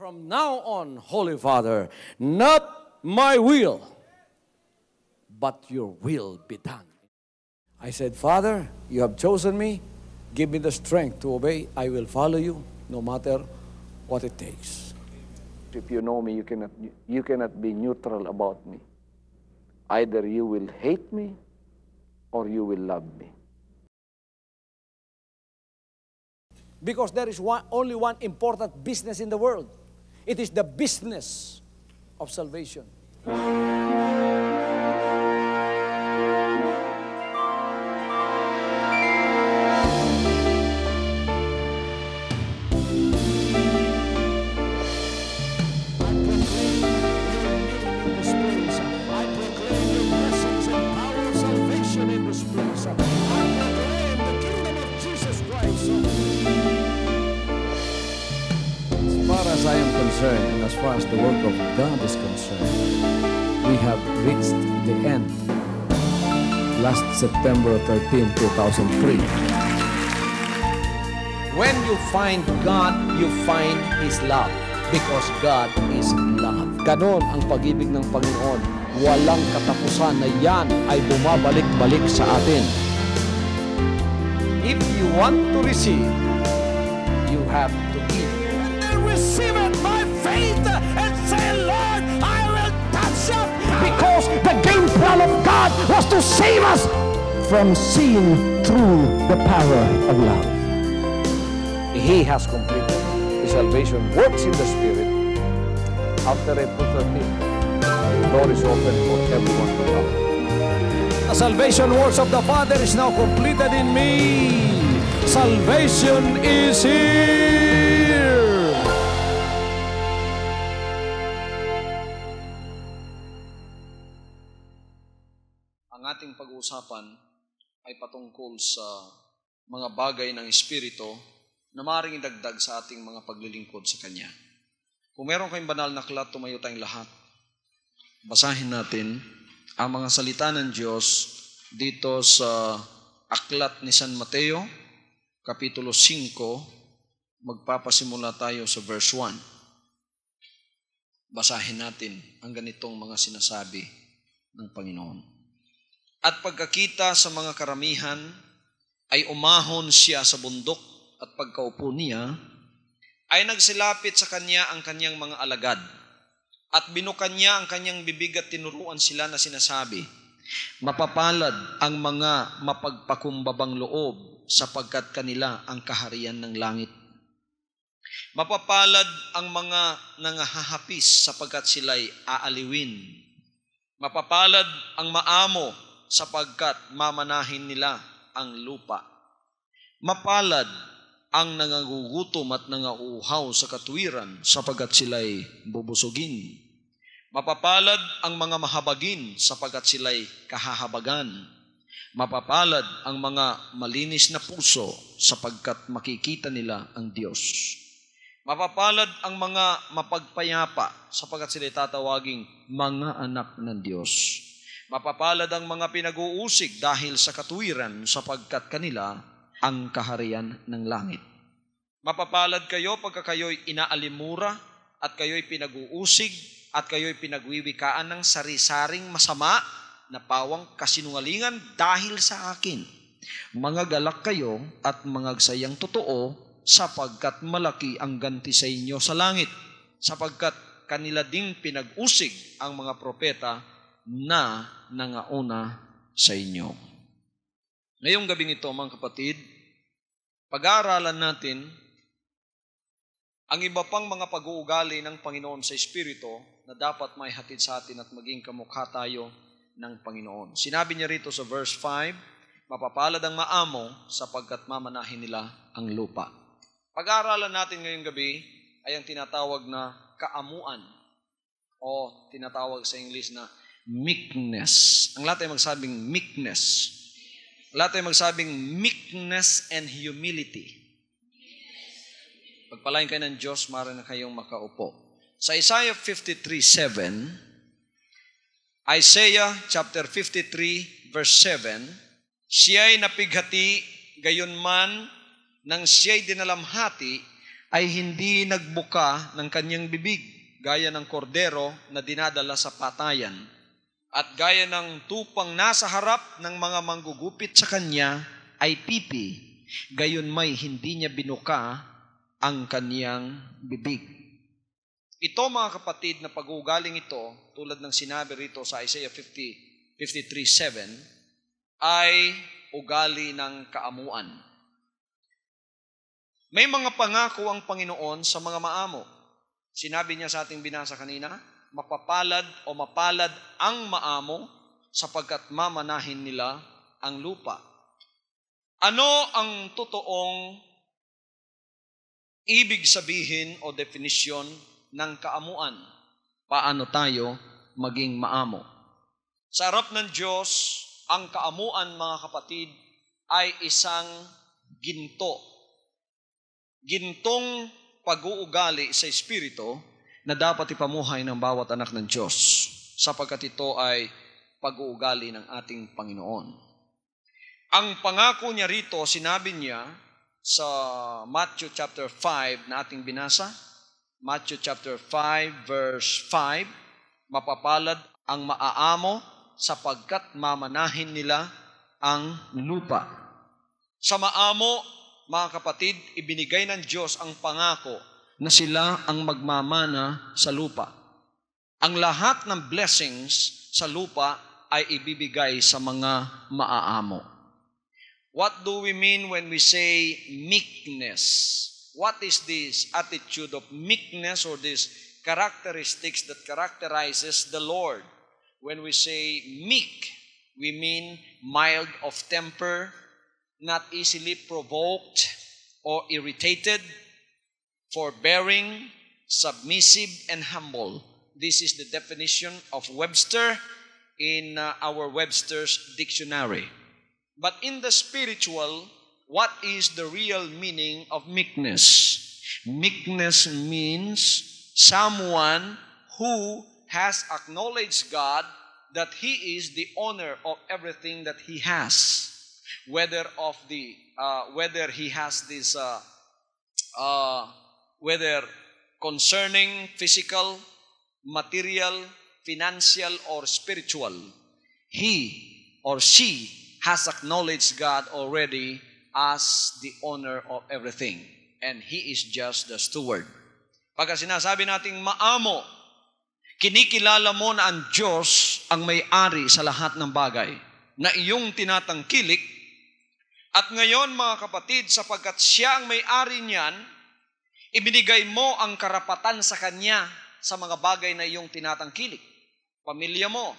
From now on, Holy Father, not my will, but your will be done. I said, Father, you have chosen me. Give me the strength to obey. I will follow you no matter what it takes. If you know me, you cannot be neutral about me. Either you will hate me or you will love me. Because there is only one important business in the world. It is the business of salvation. As I am concerned, and as far as the work of God is concerned, we have reached the end. Last September 13, 2003. When you find God, you find His love. Because God is love. Ganon ang pag-ibig ng Panginoon. Walang katapusan na yan ay bumabalik-balik sa atin. If you want to receive, you have to give. Receive it by faith and say, Lord, I will touch up. Because the game plan of God was to save us from seeing through the power of love. He has completed His salvation works in the Spirit. After April 13th, the door is open for everyone to come. The salvation works of the Father is now completed in me. Salvation is here. Ang ating pag-uusapan ay patungkol sa mga bagay ng Espiritu na maaaring idagdag sa ating mga paglilingkod sa Kanya. Kung meron kayong banal na aklat, tumayo tayong lahat. Basahin natin ang mga salita ng Diyos dito sa aklat ni San Mateo, Kapitulo 5, magpapasimula tayo sa verse 1. Basahin natin ang ganitong mga sinasabi ng Panginoon. At pagkakita sa mga karamihan, ay umahon siya sa bundok at pagkaupo niya, ay nagsilapit sa kanya ang kanyang mga alagad at binukan niya ang kanyang bibig at tinuruan sila na sinasabi, mapapalad ang mga mapagpakumbabang loob sapagkat kanila ang kaharian ng langit. Mapapalad ang mga nangahahapis sapagkat sila'y aaliwin. Mapapalad ang maamo sapagkat mamanahin nila ang lupa. Mapalad ang nangagugutom at nangauuhaw sa katuwiran sapagkat sila'y bubusugin. Mapapalad ang mga mahabagin sapagkat sila'y kahahabagan. Mapapalad ang mga malinis na puso sapagkat makikita nila ang Diyos. Mapapalad ang mga mapagpayapa sapagkat sila'y tatawaging mga anak ng Diyos. Mapapalad ang mga pinag-uusig dahil sa katuwiran sapagkat kanila ang kaharian ng langit. Mapapalad kayo pagka kayo'y inaalimura at kayo'y pinag-uusig at kayo'y pinagwiwikaan ng sari-saring masama na pawang kasinungalingan dahil sa akin. Mga galak kayo at mangagsayang totoo sapagkat malaki ang ganti sa inyo sa langit. Sapagkat kanila ding pinag-usig ang mga propeta na nangauna sa inyo. Ngayong gabing ito, mga kapatid, pag-aaralan natin ang iba pang mga pag-uugali ng Panginoon sa Espiritu na dapat may hatid sa atin at maging kamukha tayo ng Panginoon. Sinabi niya rito sa verse 5, mapapalad ang maamo sapagkat mamanahin nila ang lupa. Pag-aaralan natin ngayong gabi ay ang tinatawag na kaamuan o tinatawag sa English na meekness. Ang lahat ay magsabing meekness. Lahat ay magsabing meekness and humility. Pagpalain kayo ng Diyos, maaari na kayong makaupo. Sa Isaiah 53:7, Isaiah chapter 53 verse 7, siya'y napighati gayon man nang siya'y dinalamhati ay hindi nagbuka ng kanyang bibig, gaya ng kordero na dinadala sa patayan, at gaya ng tupang nasa harap ng mga manggugupit sa kanya ay pipi, gayon may hindi niya binuka ang kanyang bibig. Ito mga kapatid na pag-uugaling ito, tulad ng sinabi rito sa Isaiah 53:7, ay ugali ng kaamuan. May mga pangako ang Panginoon sa mga maamo. Sinabi niya sa ating binasa kanina, mapapalad o mapalad ang maamo sapagkat mamanahin nila ang lupa. Ano ang totoong ibig sabihin o definisyon ng kaamuan? Paano tayo maging maamo? Sa harap ng Diyos, ang kaamuan, mga kapatid, ay isang ginto. Gintong pag-uugali sa Espiritu na dapat ipamuhay ng bawat anak ng Diyos, sapagkat ito ay pag-uugali ng ating Panginoon. Ang pangako niya rito, sinabi niya sa Matthew chapter 5 na ating binasa, Matthew chapter 5 verse 5, mapapalad ang maaamo sapagkat mamanahin nila ang lupa. Sa maamo, mga kapatid, ibinigay ng Diyos ang pangako na sila ang magmamana sa lupa. Ang lahat ng blessings sa lupa ay ibibigay sa mga maaamo. What do we mean when we say meekness? What is this attitude of meekness or these characteristics that characterizes the Lord? When we say meek, we mean mild of temper, not easily provoked or irritated, forbearing, submissive, and humble. This is the definition of Webster in our Webster's dictionary. But in the spiritual, what is the real meaning of meekness? Meekness means someone who has acknowledged God that He is the owner of everything that He has. Whether he has this, whether concerning physical, material, financial, or spiritual, he or she has acknowledged God already as the owner of everything, and He is just the steward. Pagka sinasabi nating maamo, kinikilala mo na ang Diyos ang may-ari sa lahat ng bagay na iyong tinatangkilik. At ngayon, mga kapatid, sapagkat siya ang may-ari niyan, ibinigay mo ang karapatan sa Kanya sa mga bagay na iyong tinatangkilik. Pamilya mo,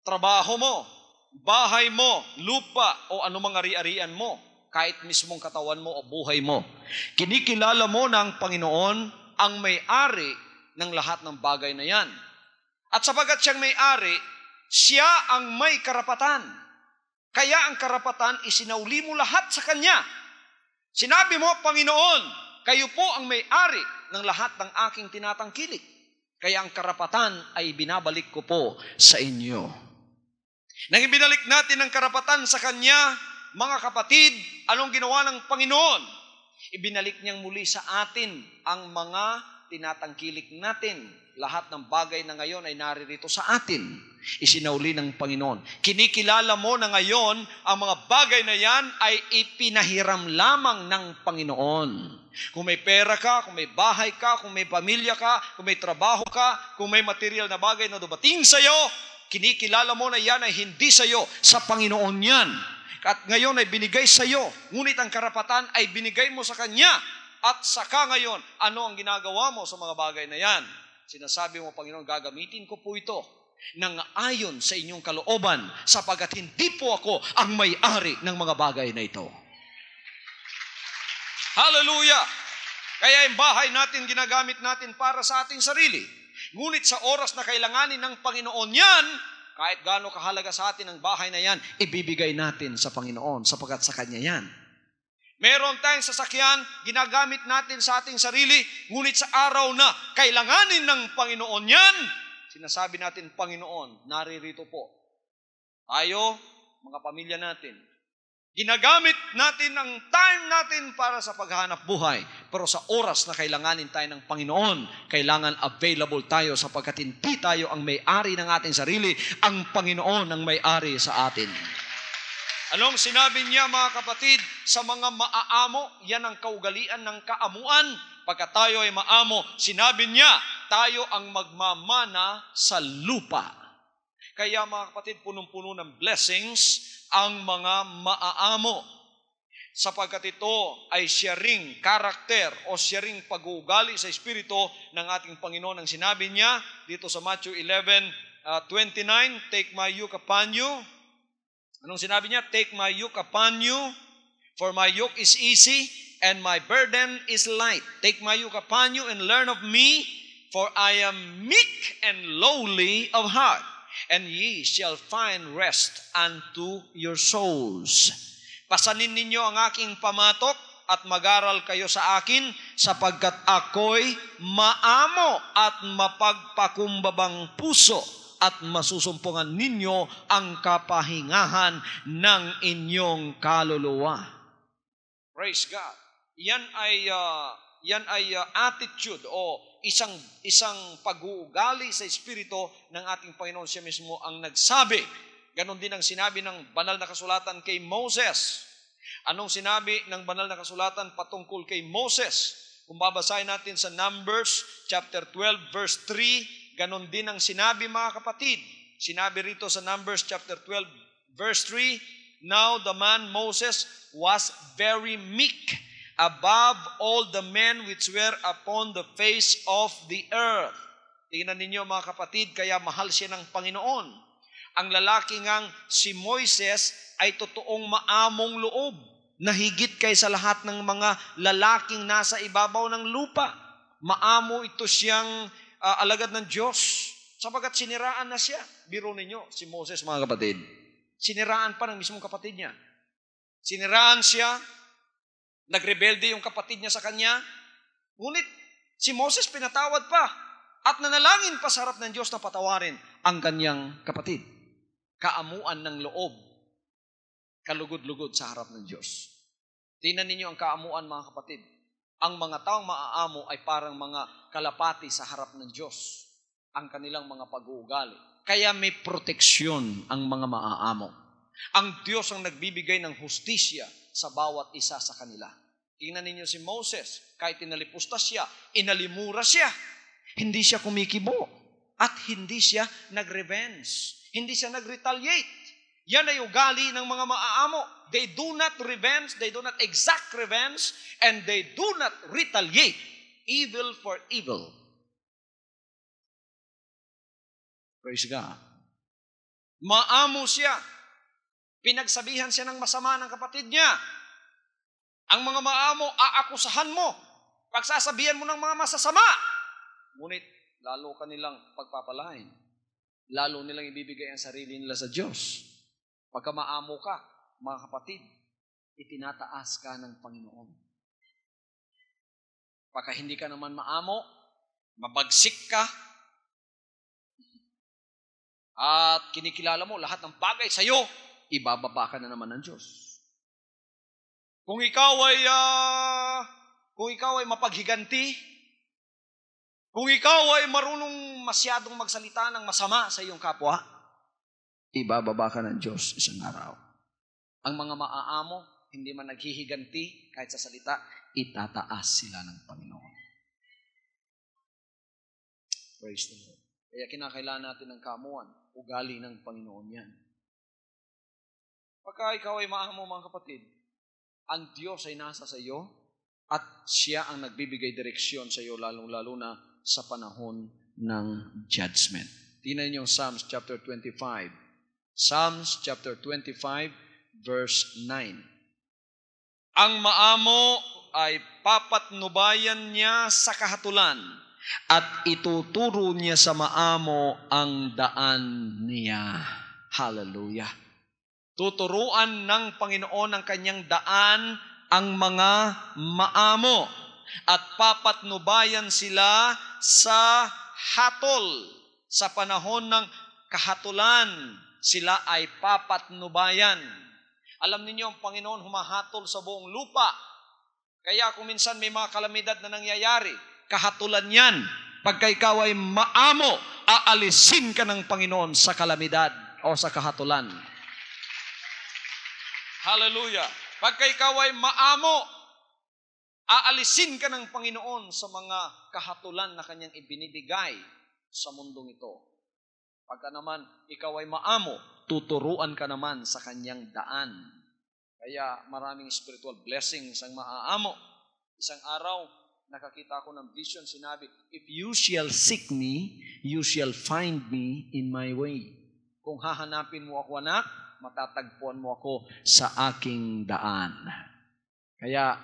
trabaho mo, bahay mo, lupa, o anumang ari-arian mo, kahit mismong katawan mo o buhay mo. Kinikilala mo na ang Panginoon ang may-ari ng lahat ng bagay na yan. At sapagkat siyang may-ari, siya ang may karapatan. Kaya ang karapatan, isinauli mo lahat sa Kanya. Sinabi mo, Panginoon, kayo po ang may-ari ng lahat ng aking tinatangkilik. Kaya ang karapatan ay binabalik ko po sa inyo. Nang ibinalik natin ang karapatan sa Kanya, mga kapatid, anong ginawa ng Panginoon? Ibinalik niyang muli sa atin ang mga tinatangkilik natin. Lahat ng bagay na ngayon ay naririto sa atin. Isinauli ng Panginoon. Kinikilala mo na ngayon ang mga bagay na yan ay ipinahiram lamang ng Panginoon. Kung may pera ka, kung may bahay ka, kung may pamilya ka, kung may trabaho ka, kung may material na bagay na dumating sa iyo, kinikilala mo na yan ay hindi sa iyo, sa Panginoon yan. At ngayon ay binigay sa iyo, ngunit ang karapatan ay binigay mo sa Kanya. At saka ngayon, ano ang ginagawa mo sa mga bagay na yan? Sinasabi mo, Panginoon, gagamitin ko po ito nang ayon sa inyong kalooban, sapagkat hindi po ako ang may-ari ng mga bagay na ito. Hallelujah! Kaya yung bahay natin, ginagamit natin para sa ating sarili. Ngunit sa oras na kailanganin ng Panginoon yan, kahit gaano kahalaga sa atin ang bahay na yan, ibibigay natin sa Panginoon, sapagkat sa Kanya yan. Meron tayong sasakyan, ginagamit natin sa ating sarili, ngunit sa araw na kailanganin ng Panginoon yan, sinasabi natin, Panginoon, naririto po. Tayo, mga pamilya natin, ginagamit natin ang time natin para sa paghanap buhay. Pero sa oras na kailanganin tayo ng Panginoon, kailangan available tayo sapagkat hindi tayo ang may-ari ng ating sarili, ang Panginoon ang may-ari sa atin. Anong sinabi niya mga kapatid? Sa mga maaamo, yan ang kaugalian ng kaamuan. Pagka tayo ay maamo, sinabi niya, tayo ang magmamana sa lupa. Kaya mga kapatid, punong-puno ng blessings ang mga maaamo. Sapagkat ito ay sharing karakter o sharing pag-uugali sa Espiritu ng ating Panginoon. Ang sinabi niya dito sa Matthew 11:29, take my yoke upon you. Anong sinabi niya? Take my yoke upon you, for my yoke is easy and my burden is light. Take my yoke upon you and learn of me, for I am meek and lowly of heart, and ye shall find rest unto your souls. Pasanin ninyo ang aking pamatok at mag-aral kayo sa akin sapagkat ako'y maamo at mapagpakumbabang puso at masusumpungan ninyo ang kapahingahan ng inyong kaluluwa. Praise God. Yan ay attitude o isang pag-uugali sa Espiritu ng ating Panginoon. Siya mismo ang nagsabi. Ganon din ang sinabi ng banal na kasulatan kay Moses. Anong sinabi ng banal na kasulatan patungkol kay Moses? Kung babasahin natin sa Numbers chapter 12 verse 3, ganon din ang sinabi mga kapatid. Sinabi rito sa Numbers chapter 12 verse 3, now the man Moses was very meek above all the men which were upon the face of the earth. Tingnan ninyo mga kapatid, kaya mahal siya ng Panginoon. Ang lalaki ngang si Moises ay totoong maamong loob na higit kaysa lahat ng mga lalaking nasa ibabaw ng lupa. Maamo ito siyang alagad ng Diyos sapagkat siniraan na siya. Biro ninyo, si Moses mga kapatid. Siniraan pa ng mismong kapatid niya. Siniraan siya, nagrebelde yung kapatid niya sa kanya. Ngunit si Moses pinatawad pa at nanalangin pa sa harap ng Diyos na patawarin ang kanyang kapatid. Kaamuan ng loob, kalugod-lugod sa harap ng Diyos. Tingnan ninyo ang kaamuan mga kapatid. Ang mga taong maaamo ay parang mga kalapati sa harap ng Diyos. Ang kanilang mga pag-uugali. Kaya may proteksyon ang mga maaamo. Ang Diyos ang nagbibigay ng hustisya sa bawat isa sa kanila. Tingnan ninyo si Moses, kahit inalipusta siya, inalimura siya, hindi siya kumikibo at hindi siya nag-revenge. Hindi siya nag-retaliate. Yan ay ugali ng mga maaamo. They do not revenge, they do not exact revenge, and they do not retaliate evil for evil. Praise God. Maamo siya. Pinagsabihan siya ng masama ng kapatid niya. Ang mga maamo, aakusahan mo. Pagsasabihan mo ng mga masasama. Ngunit, lalo kanilang pagpapalain. Lalo nilang ibibigay ang sarili nila sa Diyos. Pagka maamo ka, mga kapatid, itinataas ka ng Panginoon. Pagka hindi ka naman maamo, mabagsik ka, at kinikilala mo lahat ng bagay sa iyo, ibababa ka na naman ng Diyos. Kung ikaw ay mapaghiganti, kung ikaw ay marunong masyadong magsalita ng masama sa iyong kapwa, ibababa ka ng Diyos isang araw. Ang mga maaamo, hindi man naghihiganti kahit sa salita, itataas sila ng Panginoon. Praise the Lord. Kaya kinakailangan natin ng kaamuan, ugali ng Panginoon yan. Pagka ikaw ay maamo mga kapatid, ang Diyos ay nasa sa iyo at siya ang nagbibigay direksyon sa iyo lalong-lalo na sa panahon ng judgment. Tingnan niyo Psalms chapter 25. Psalms chapter 25 verse 9. Ang maamo ay papatnubayan niya sa kahatulan at ituturo niya sa maamo ang daan niya. Hallelujah. Tuturuan ng Panginoon ang kanyang daan ang mga maamo at papatnubayan sila sa hatol. Sa panahon ng kahatulan, sila ay papatnubayan. Alam ninyo, ang Panginoon humahatol sa buong lupa. Kaya kung minsan may mga kalamidad na nangyayari, kahatulan yan. Pagka ikaw ay maamo, aalisin ka ng Panginoon sa kalamidad o sa kahatulan. Hallelujah. Pagka ikaw ay maamo, aalisin ka ng Panginoon sa mga kahatulan na kanyang ibinibigay sa mundong ito. Pagka naman ikaw ay maamo, tuturuan ka naman sa kanyang daan. Kaya maraming spiritual blessings ang maaamo. Isang araw, nakakita ko ng vision, sinabi, if you shall seek me, you shall find me in my way. Kung hahanapin mo ako, anak, matatagpuan mo ako sa aking daan. Kaya,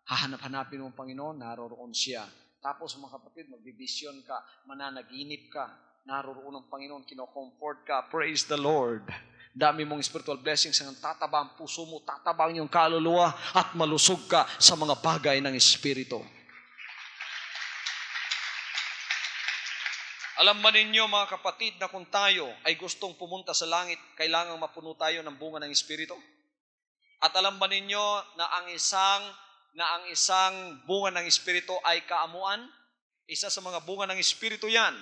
hahanap-hanapin mo ang Panginoon, naroroon siya. Tapos mga kapatid, magbibision ka, mananaginip ka, naroroon ang Panginoon, kino-comfort ka. Praise the Lord. Dami mong spiritual blessings ang tataba ang puso mo, tataba ang iyong kaluluwa, at malusog ka sa mga bagay ng Espiritu. Alam ba ninyo mga kapatid na kung tayo ay gustong pumunta sa langit, kailangang mapuno tayo ng bunga ng Espiritu? At alam ba ninyo na ang isang bunga ng Espiritu ay kaamuan? Isa sa mga bunga ng Espiritu yan.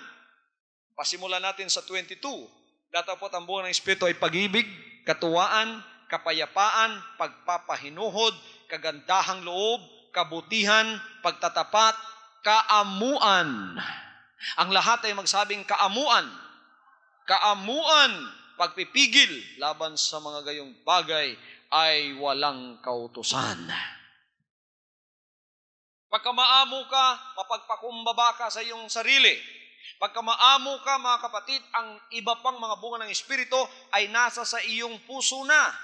Pasimulan natin sa 22. Datapot ang bunga ng Espiritu ay pag-ibig, katuwaan, kapayapaan, pagpapahinuhod, kagandahang loob, kabutihan, pagtatapat, kaamuan. Ang lahat ay magsabing kaamuan. Kaamuan, pagpipigil laban sa mga gayong bagay ay walang kautusan. Pagka maamo ka, mapagpakumbaba ka sa iyong sarili. Pagka maamo ka, mga kapatid, ang iba pang mga bunga ng Espiritu ay nasa sa iyong puso na.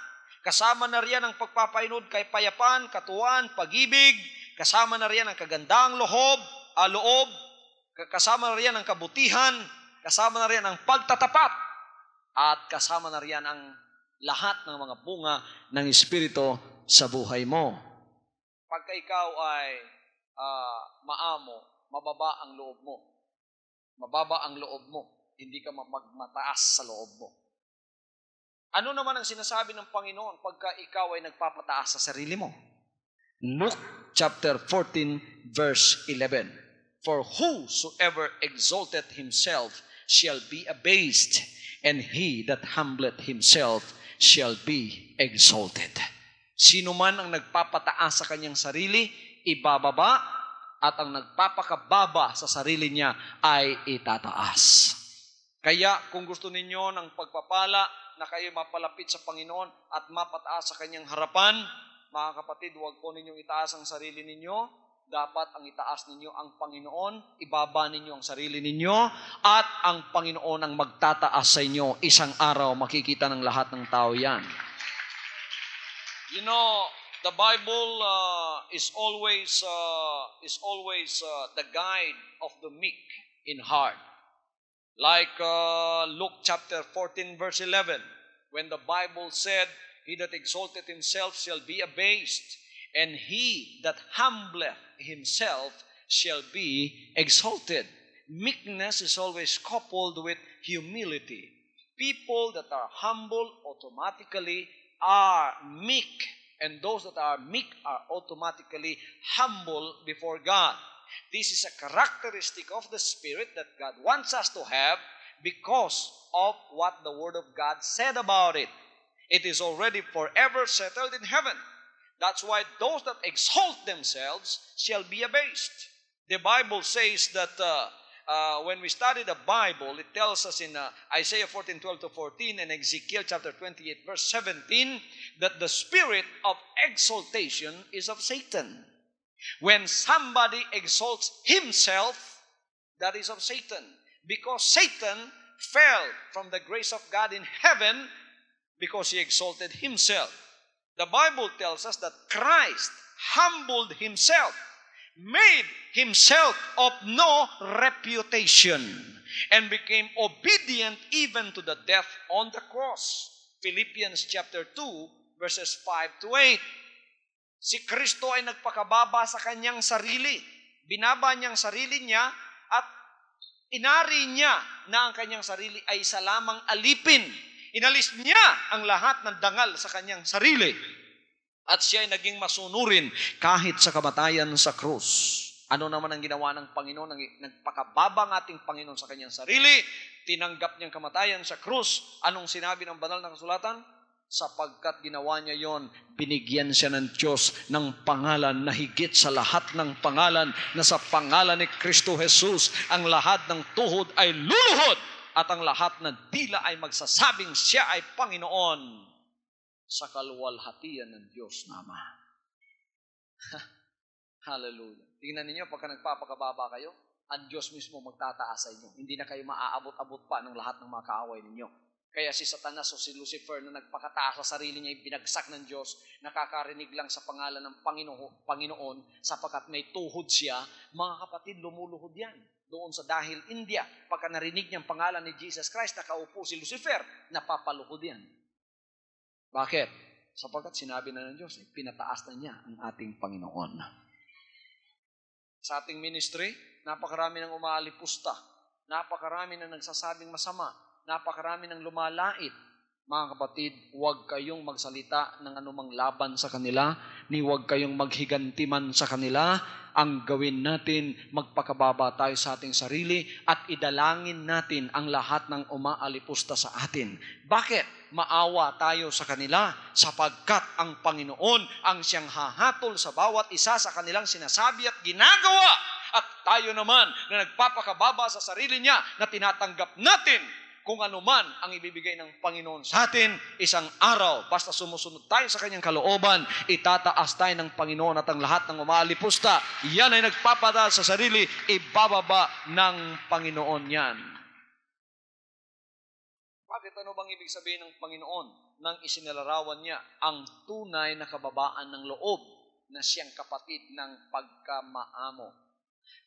Kasama na riyan ang pagpapainod kay payapaan, katuwaan, pag-ibig. Kasama na riyan ang kagandahang loob. Kasama na riyan ang kabutihan. Kasama na riyan ang pagtatapat. At kasama na riyan ang lahat ng mga bunga ng Espiritu sa buhay mo. Pagka ikaw ay maamo, mababa ang loob mo. Mababa ang loob mo. Hindi ka magmataas sa loob mo. Ano naman ang sinasabi ng Panginoon pagka ikaw ay nagpapataas sa sarili mo? Luke chapter 14 verse 11. For whosoever exalteth himself shall be abased, and he that humbleth himself shall be exalted. Sino man ang nagpapataas sa kanyang sarili, ibababa, at ang nagpapakababa sa sarili niya ay itataas. Kaya kung gusto ninyo ng pagpapala na kayo mapalapit sa Panginoon at mapataas sa kanyang harapan, mga kapatid, huwag po ninyong itaas ang sarili ninyo. Dapat ang itaas ninyo ang Panginoon, ibaba ninyo ang sarili ninyo, at ang Panginoon ang magtataas sa inyo. Isang araw makikita ng lahat ng tao yan. You know, the Bible is always the guide of the meek in heart. Like Luke chapter 14 verse 11, when the Bible said, he that exalteth himself shall be abased, and he that humbleth himself shall be exalted. Meekness is always coupled with humility. People that are humble automatically are meek. And those that are meek are automatically humble before God. This is a characteristic of the Spirit that God wants us to have because of what the Word of God said about it. It is already forever settled in heaven. That's why those that exalt themselves shall be abased. The Bible says that when we study the Bible, it tells us in Isaiah 14:12-14 and Ezekiel chapter 28 verse 17 that the spirit of exaltation is of Satan. When somebody exalts himself, that is of Satan. Because Satan fell from the grace of God in heaven because he exalted himself. The Bible tells us that Christ humbled himself, made himself of no reputation, and became obedient even to the death on the cross. Philippians chapter 2 verses 5-8. Si Kristo ay nagpakababa sa kanyang sarili. Binaba niyang sarili niya at inari niya na ang kanyang sarili ay isa lamang alipin. Inalis niya ang lahat ng dangal sa kanyang sarili. At siya ay naging masunurin kahit sa kamatayan sa krus. Ano naman ang ginawa ng Panginoon? Nagpakababa ng ating Panginoon sa kanyang sarili. Tinanggap niyang kamatayan sa krus. Anong sinabi ng banal na kasulatan? Sapagkat ginawa niya yon, binigyan siya ng Diyos ng pangalan na higit sa lahat ng pangalan, na sa pangalan ni Kristo Jesus, ang lahat ng tuhod ay luluhod at ang lahat ng dila ay magsasabing siya ay Panginoon sa kaluwalhatian ng Diyos na Ama. Hallelujah. Tingnan ninyo, pagka nagpapakababa kayo, ang Diyos mismo magtataas sa inyo. Hindi na kayo maaabot-abot pa ng lahat ng mga kaaway ninyo. Kaya si Satanas o si Lucifer na nagpakataas sa sarili niya, binagsak ng Diyos, nakakarinig lang sa pangalan ng Panginoon, sapagkat may tuhod siya, mga kapatid, lumuluhod yan. Doon sa dahil India, pagka narinig niyang pangalan ni Jesus Christ, nakaupo si Lucifer, napapaluhod yan. Bakit? Sapagkat sinabi na ng Diyos, pinataas na niya ang ating Panginoon. Sa ating ministry, napakarami ng umaalipusta, napakarami ng nagsasabing masama, napakarami ng lumalait. Mga kapatid, huwag kayong magsalita ng anumang laban sa kanila, ni huwag kayong maghiganti man sa kanila. Ang gawin natin, magpakababa tayo sa ating sarili at idalangin natin ang lahat ng umaalipusta sa atin. Bakit? Maawa tayo sa kanila sapagkat ang Panginoon ang siyang hahatol sa bawat isa sa kanilang sinasabi at ginagawa. At tayo naman na nagpapakababa sa sarili niya na tinatanggap natin kung ano man ang ibibigay ng Panginoon sa atin, isang araw, basta sumusunod tayo sa kanyang kalooban, itataas tayo ng Panginoon at ang lahat ng umaalipusta, yan ay nagpapataas sa sarili, ibababa ng Panginoon yan. Bakit ano bang ibig sabihin ng Panginoon nang isinalarawan niya ang tunay na kababaan ng loob na siyang kapatid ng pagkamaamo?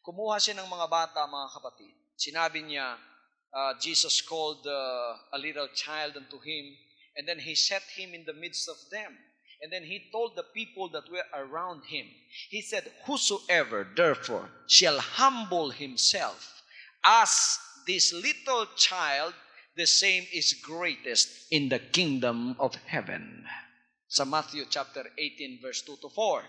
Kumuha siya ng mga bata, mga kapatid. Sinabi niya, Jesus called a little child unto him, and then he set him in the midst of them. And then he told the people that were around him, he said, whosoever therefore shall humble himself as this little child, the same is greatest in the kingdom of heaven. Sa Matthew chapter 18 verse 2 to 4.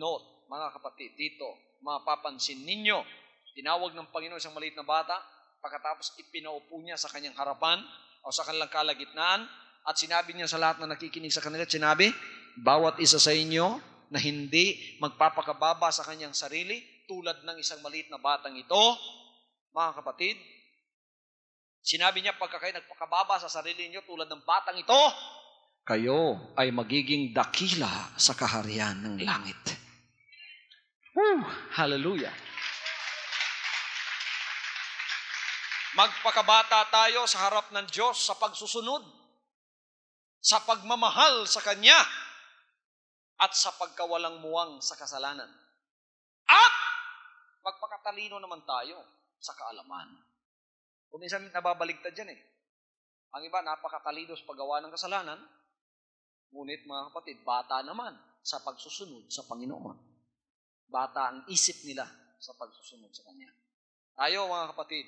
Note, mga kapatid, dito, mapapansin ninyo, tinawag ng Panginoon isang maliit na bata, pagkatapos ipinaupo niya sa kanyang harapan o sa kanilang kalagitnaan at sinabi niya sa lahat na nakikinig sa kanila, sinabi, bawat isa sa inyo na hindi magpapakababa sa kanyang sarili tulad ng isang maliit na batang ito, mga kapatid, sinabi niya, pagka kayo nagpakababa sa sarili niyo tulad ng batang ito, kayo ay magiging dakila sa kaharian ng langit. Woo! Hallelujah! Magpakabata tayo sa harap ng Diyos sa pagsusunod, sa pagmamahal sa Kanya, at sa pagkawalang muwang sa kasalanan. At magpakatalino naman tayo sa kaalaman. Kung minsan nababaligtad yan Ang iba napakatalino sa paggawa ng kasalanan, ngunit mga kapatid, bata naman sa pagsusunod sa Panginoon. Bata ang isip nila sa pagsusunod sa Kanya. Tayo mga kapatid,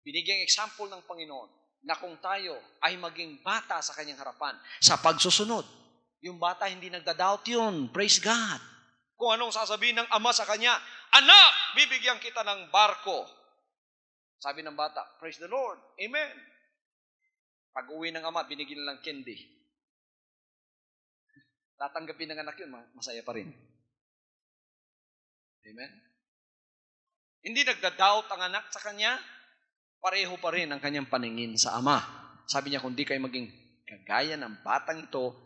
binigyang example ng Panginoon na kung tayo ay maging bata sa kanyang harapan sa pagsusunod. Yung bata hindi nagda-doubt yun. Praise God. Kung anong sasabihin ng ama sa kanya, anak, bibigyan kita ng barko. Sabi ng bata, praise the Lord. Amen. Pag uwi ng ama, binigyan lang candy. Tatanggapin ng anak yun, masaya pa rin. Amen. Hindi nagda-doubt ang anak sa kanya, pareho pa rin ang kanyang paningin sa ama. Sabi niya, kung di kayo maging kagaya ng batang ito,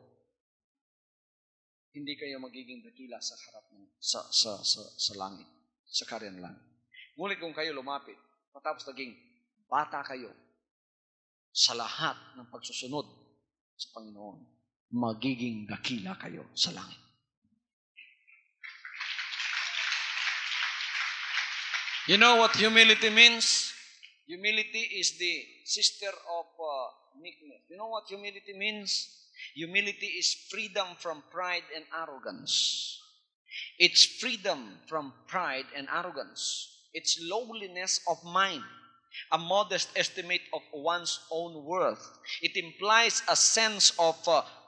hindi kayo magiging dakila sa harap ng sa langit, sa kaharian ng langit. Ngunit kung kayo lumapit, matapos naging bata kayo sa lahat ng pagsusunod sa Panginoon, magiging dakila kayo sa langit. You know what humility means? Humility is the sister of meekness. You know what humility means? Humility is freedom from pride and arrogance. It's freedom from pride and arrogance. It's lowliness of mind. a modest estimate of one's own worth. It implies a sense of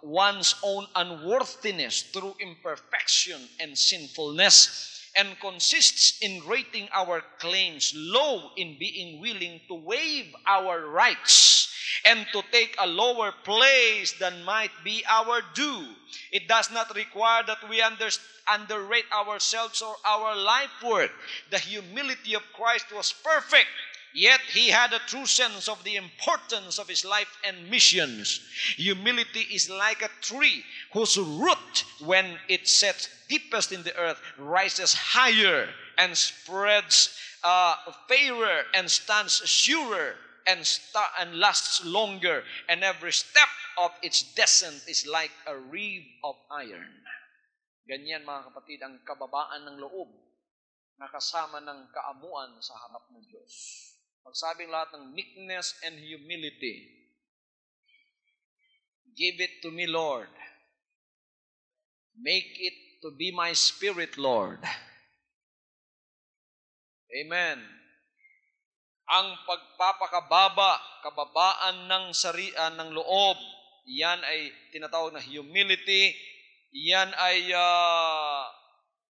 one's own unworthiness through imperfection and sinfulness, and consists in rating our claims low in being willing to waive our rights and to take a lower place than might be our due. It does not require that we underrate ourselves or our life worth. The humility of Christ was perfect, yet he had a true sense of the importance of his life and missions. Humility is like a tree whose root, when it sets deepest in the earth, rises higher and spreads fairer and stands surer and lasts longer, and every step of its descent is like a rib of iron. Ganyan, mga kapatid, ang kababaan ng loob na kasama ng kaamuan sa harap ng Diyos. Magsabing lahat ng meekness and humility. Give it to me, Lord. Make it to be my spirit, Lord. Amen. Ang kababaan ng loob, yan ay tinatawag na humility. Yan ay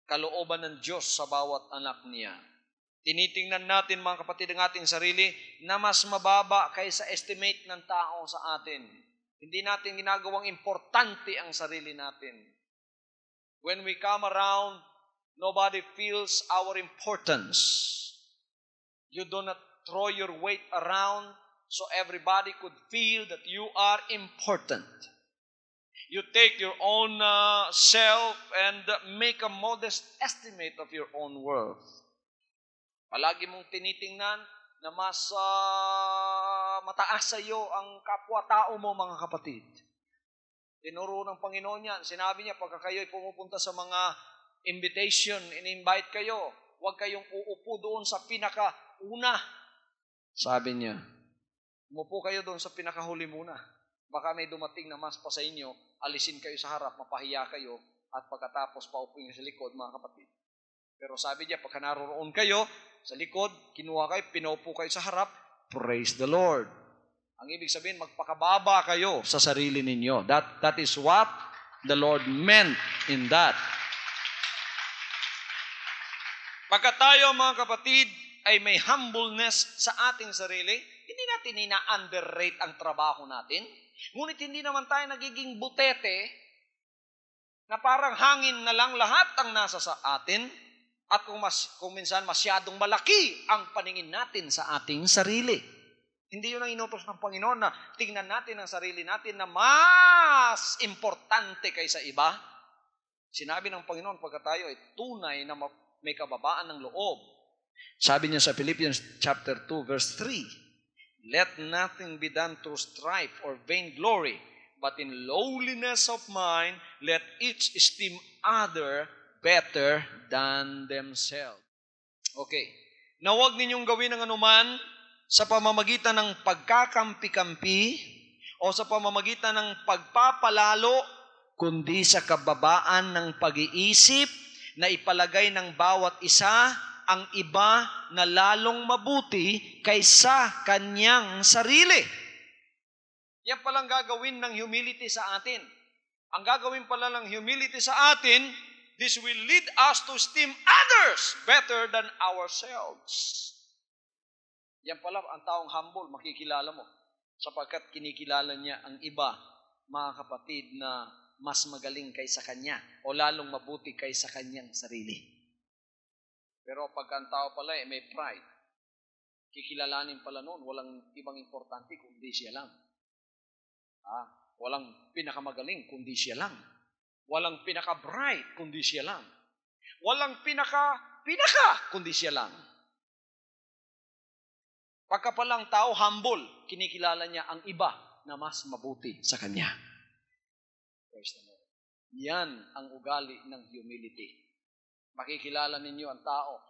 kalooban ng Diyos sa bawat anak niya. Tinitingnan natin, mga kapatid, ang ating sarili na mas mababa kaysa estimate ng tao sa atin. Hindi natin ginagawang importante ang sarili natin. When we come around, nobody feels our importance. You do not throw your weight around so everybody could feel that you are important. You take your own self and make a modest estimate of your own worth. Palagi mong tinitingnan na mas mataas sa iyo ang kapwa-tao mo, mga kapatid. Tinuro ng Panginoon yan. Sinabi niya, pagka kayo'y pumupunta sa mga invitation, in-invite kayo, huwag kayong uupo doon sa pinakauna. Sabi niya, umupo kayo doon sa pinakahuli muna. Baka may dumating na mas pa sa inyo, alisin kayo sa harap, mapahiya kayo, at pagkatapos paupo nyo sa likod, mga kapatid. Pero sabi niya, pagka naroon kayo sa likod, kinuha kayo, pinaupo kayo sa harap, praise the Lord. Ang ibig sabihin, magpakababa kayo sa sarili ninyo. That is what the Lord meant in that. Pagka tayo, mga kapatid, ay may humbleness sa ating sarili, hindi natin ina-underrate ang trabaho natin. Ngunit hindi naman tayo nagiging butete na parang hangin na lang lahat ang nasa sa atin, at kung minsan masyadong malaki ang paningin natin sa ating sarili. Hindi yun ang inutos ng Panginoon na tingnan natin ang sarili natin na mas importante kaysa iba. Sinabi ng Panginoon, pagka tayo ay tunay na may kababaan ng loob, sabi niya sa Philippians chapter 2 verse 3, let nothing be done through strife or vainglory, but in lowliness of mind, let each esteem other better than themselves. Okay. Na huwag ninyong gawin ang anuman sa pamamagitan ng pagkakampi-kampi o sa pamamagitan ng pagpapalalo, kundi sa kababaan ng pag-iisip na ipalagay ng bawat isa ang iba na lalong mabuti kaysa kanyang sarili. Yan palang gagawin ng humility sa atin. Ang gagawin pala ng humility sa atin, this will lead us to esteem others better than ourselves. Yan pala ang taong humble, makikilala mo. Sapagkat kinikilala niya ang iba, mga kapatid, na mas magaling kaysa kanya o lalong mabuti kaysa kanyang sarili. Pero pag ang tao pala may pride, kikilalanin pala noon, walang ibang importante kundi siya lang. Walang pinakamagaling kundi siya lang. Walang pinaka-bright kundi siya lang. Walang pinaka kundi siya lang. Pagka palang tao humble, kinikilala niya ang iba na mas mabuti sa kanya. Praise the Lord. Yan ang ugali ng humility. Makikilala ninyo ang tao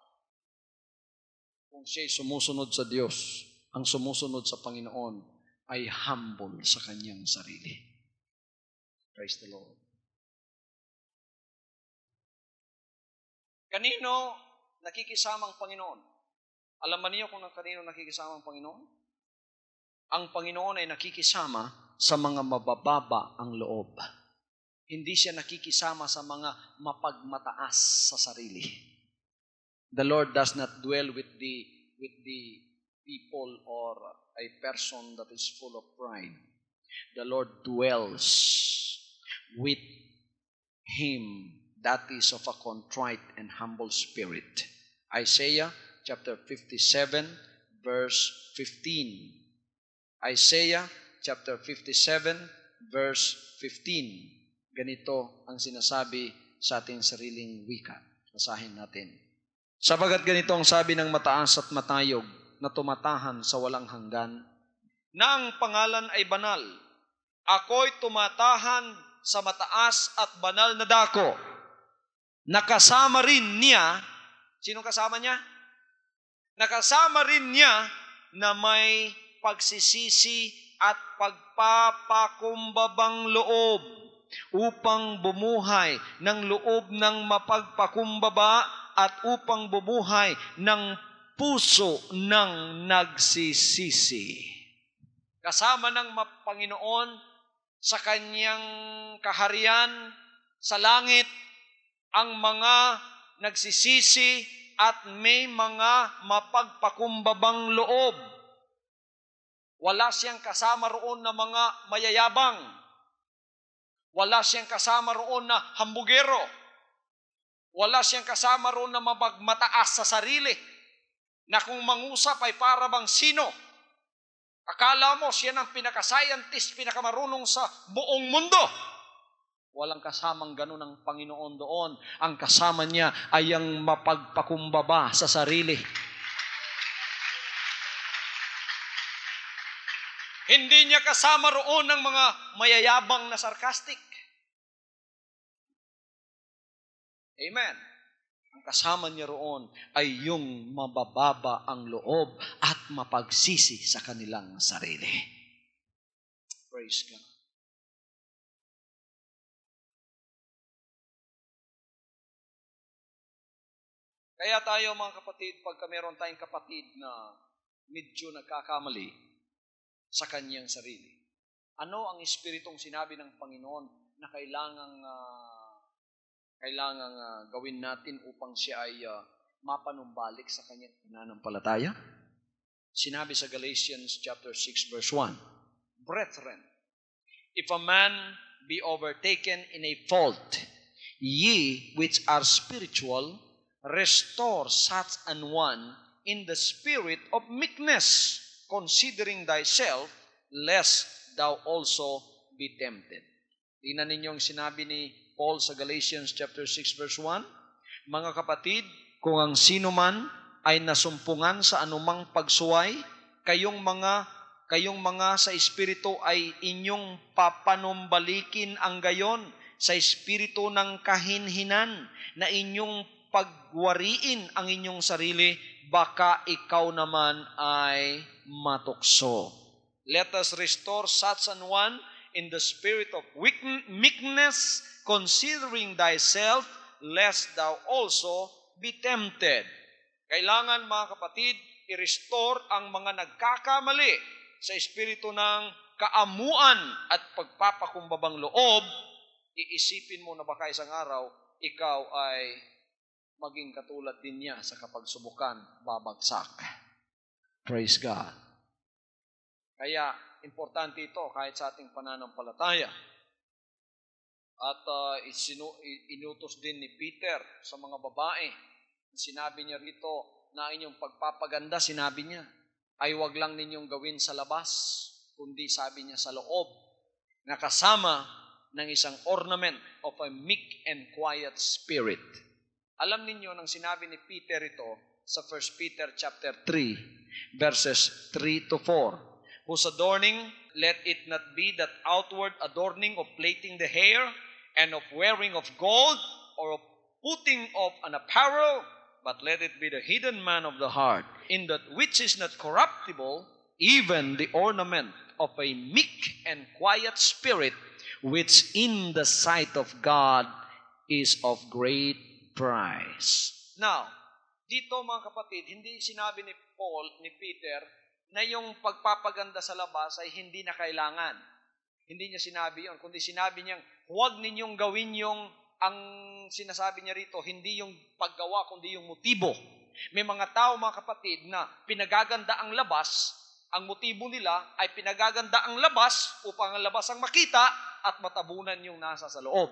kung siya'y sumusunod sa Diyos, ang sumusunod sa Panginoon ay humble sa kanyang sarili. Praise the Lord. Kanino nakikisama ang Panginoon? Alam ba niyo kung kanino nakikisama ang Panginoon? Ang Panginoon ay nakikisama sa mga mabababa ang loob. Hindi siya nakikisama sa mga mapagmataas sa sarili. The Lord does not dwell with the people or a person that is full of pride. The Lord dwells with him that is of a contrite and humble spirit. Isaiah chapter 57 verse 15. Isaiah chapter 57 verse 15. Ganito ang sinasabi sa ating sariling wika. Basahin natin. Sabagat ganito ang sabi ng mataas at matayog na tumatahan sa walang hanggan, na ang pangalan ay banal. Ako'y tumatahan sa mataas at banal na dako. Nakasama rin niya, sino kasama niya? Nakasama rin niya na may pagsisisi at pagpapakumbabang loob upang bumuhay ng loob ng mapagpakumbaba at upang bumuhay ng puso ng nagsisisi. Kasama ng Panginoon sa kanyang kaharian sa langit ang mga nagsisisi at may mga mapagpakumbabang loob. Wala siyang kasama roon na mga mayayabang. Wala siyang kasama roon na hambugero. Wala siyang kasama roon na mapagmataas sa sarili. Na kung mangusap ay para bang sino? Akala mo siya ng pinaka-scientist, pinakamarunong sa buong mundo. Walang kasamang ganun ang Panginoon doon. Ang kasama niya ay ang mapagpakumbaba sa sarili. Hindi niya kasama roon ng mga mayayabang na sarcastic. Amen. Ang kasama niya roon ay yung mabababa ang loob at mapagsisi sa kanilang sarili. Praise God. Kaya tayo mga kapatid, pagka meron tayong kapatid na medyo nagkakamali sa kanyang sarili, ano ang espiritong sinabi ng Panginoon na kailangang gawin natin upang siya ay mapanumbalik sa kanyang pananampalataya? Sinabi sa Galatians chapter 6 verse 1, Brethren, if a man be overtaken in a fault, ye which are spiritual, restore such an one in the spirit of meekness, considering thyself, lest thou also be tempted. Tingnan ninyo ang sinabi ni Paul sa Galatians chapter 6 verse 1, mga kapatid, kung ang sino man ay nasumpungan sa anumang pagsuway, kayong mga sa espiritu ay inyong papanumbalikin ang gayon sa espiritu ng kahinhinan na inyong pagwariin ang inyong sarili, baka ikaw naman ay matukso. Let us restore such an one in the spirit of meekness, considering thyself, lest thou also be tempted. Kailangan mga kapatid, i-restore ang mga nagkakamali sa espiritu ng kaamuan at pagpapakumbabang loob. Iisipin mo na baka isang araw, ikaw ay maging katulad din niya sa kapagsubukan, babagsak. Praise God. Kaya, importante ito kahit sa ating pananampalataya. At inutos din ni Peter sa mga babae. Sinabi niya rito na inyong pagpapaganda, sinabi niya, ay wag lang ninyong gawin sa labas, kundi sabi niya sa loob, na kasama ng isang ornament of a meek and quiet spirit. Alam ninyo nang sinabi ni Peter ito sa 1 Peter chapter 3, verses 3 to 4. Whose adorning, let it not be that outward adorning of plaiting the hair and of wearing of gold or of putting of an apparel, but let it be the hidden man of the heart, in that which is not corruptible, even the ornament of a meek and quiet spirit, which in the sight of God is of great price. Now, dito mga kapatid, hindi sinabi ni ni Peter, na yung pagpapaganda sa labas ay hindi na kailangan. Hindi niya sinabi yon, kundi sinabi niyang, huwag ninyong gawin yung, ang sinasabi niya rito, hindi yung paggawa, kundi yung motibo. May mga tao, mga kapatid, na pinagaganda ang labas, ang motibo nila ay pinagaganda ang labas upang ang labas ang makita at matabunan yung nasa sa loob.